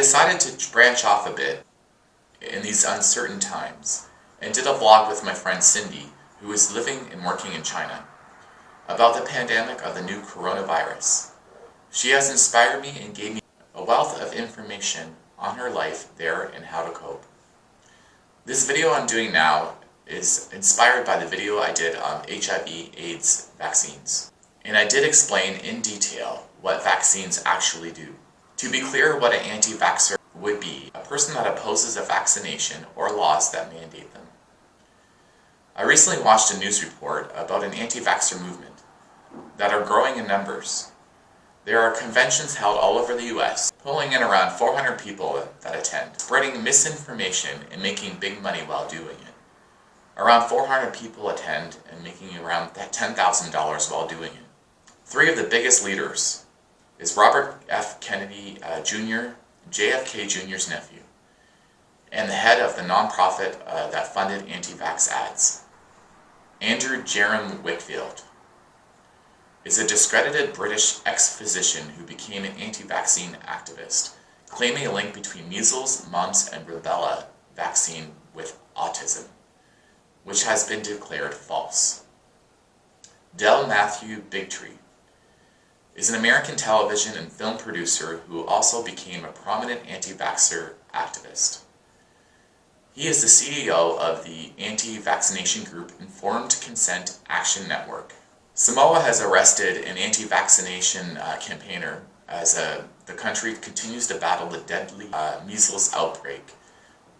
decided to branch off a bit in these uncertain times and did a vlog with my friend Cindy, who is living and working in China, about the pandemic of the new coronavirus. She has inspired me and gave me a wealth of information on her life there and how to cope. This video I'm doing now is inspired by the video I did on HIV/AIDS vaccines. And I did explain in detail what vaccines actually do. To be clear, what an anti-vaxxer would be, a person that opposes a vaccination or laws that mandate them. I recently watched a news report about an anti-vaxxer movement that are growing in numbers. There are conventions held all over the US, pulling in around 400 people that attend, spreading misinformation and making big money while doing it. Around 400 people attend and making around $10,000 while doing it. Three of the biggest leaders is Robert F. Kennedy Jr., JFK Jr.'s nephew, and the head of the nonprofit that funded anti-vax ads. Andrew Jerram Whitfield is a discredited British ex-physician who became an anti-vaccine activist, claiming a link between measles, mumps, and rubella vaccine with autism, which has been declared false. Del Matthew Bigtree is an American television and film producer who also became a prominent anti-vaxxer activist. He is the CEO of the anti-vaccination group Informed Consent Action Network. Samoa has arrested an anti-vaccination campaigner as the country continues to battle the deadly measles outbreak,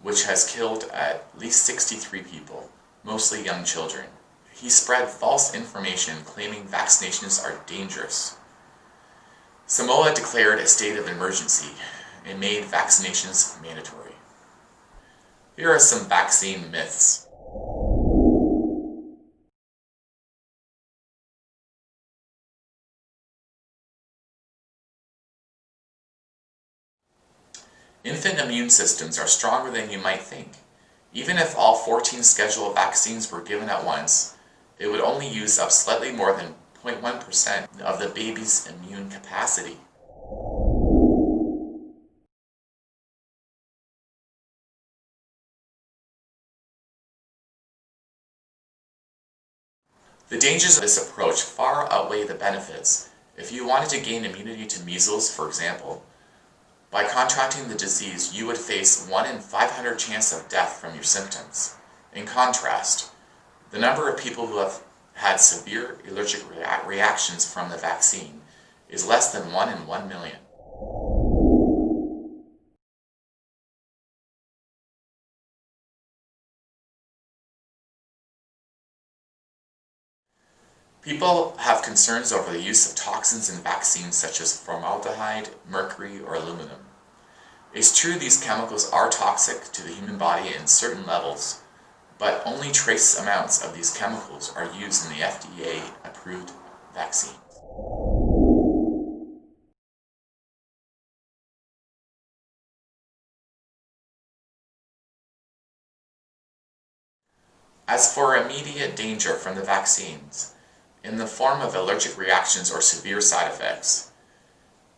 which has killed at least 63 people, mostly young children. He spread false information claiming vaccinations are dangerous. Samoa declared a state of emergency and made vaccinations mandatory. Here are some vaccine myths. Infant immune systems are stronger than you might think. Even if all 14 scheduled vaccines were given at once, it would only use up slightly more than 0.1% of the baby's immune capacity. The dangers of this approach far outweigh the benefits. If you wanted to gain immunity to measles, for example, by contracting the disease, you would face 1 in 500 chance of death from your symptoms. In contrast, the number of people who have had severe allergic reactions from the vaccine is less than 1 in 1 million. People have concerns over the use of toxins in vaccines such as formaldehyde, mercury, or aluminum. It's true these chemicals are toxic to the human body in certain levels, but only trace amounts of these chemicals are used in the FDA-approved vaccines. As for immediate danger from the vaccines, in the form of allergic reactions or severe side effects,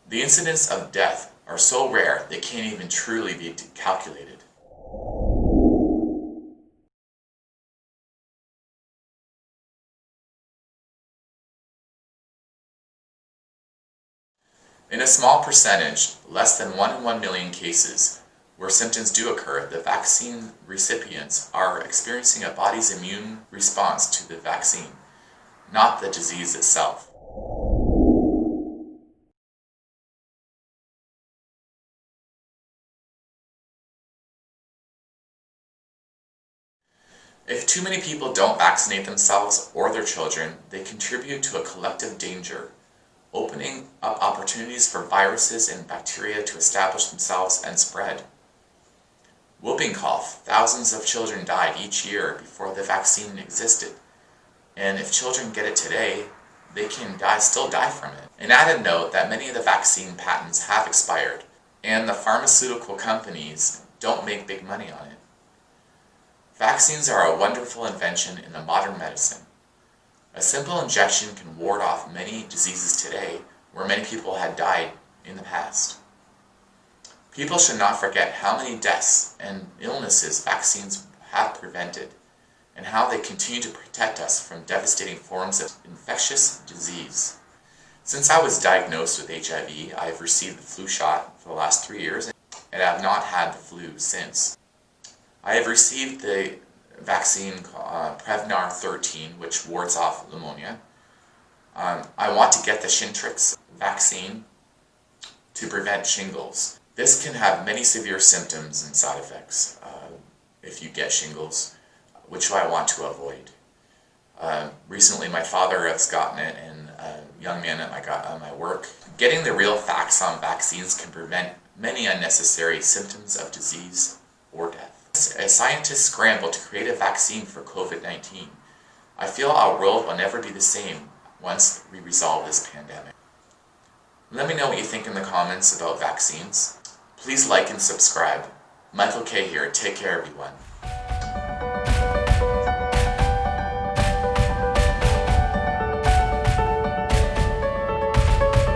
the incidence of death are so rare they can't even truly be calculated. In a small percentage, less than 1 in 1 million cases, where symptoms do occur, the vaccine recipients are experiencing a body's immune response to the vaccine, not the disease itself. If too many people don't vaccinate themselves or their children, they contribute to a collective danger, opening up opportunities for viruses and bacteria to establish themselves and spread. Whooping cough, thousands of children died each year before the vaccine existed, and if children get it today, they can still die from it. An added note that many of the vaccine patents have expired, and the pharmaceutical companies don't make big money on it. Vaccines are a wonderful invention in the modern medicine. A simple injection can ward off many diseases today where many people had died in the past. People should not forget how many deaths and illnesses vaccines have prevented, and how they continue to protect us from devastating forms of infectious disease. Since I was diagnosed with HIV, I have received the flu shot for the last 3 years and have not had the flu since. I have received the vaccine Prevnar 13, which wards off pneumonia. I want to get the Shingrix vaccine to prevent shingles. This can have many severe symptoms and side effects if you get shingles, which I want to avoid. Recently my father has gotten it, and a young man at my work. Getting the real facts on vaccines can prevent many unnecessary symptoms of disease or death. As scientists scramble to create a vaccine for COVID-19, I feel our world will never be the same once we resolve this pandemic. Let me know what you think in the comments about vaccines. Please like and subscribe. Michael K here. Take care, everyone.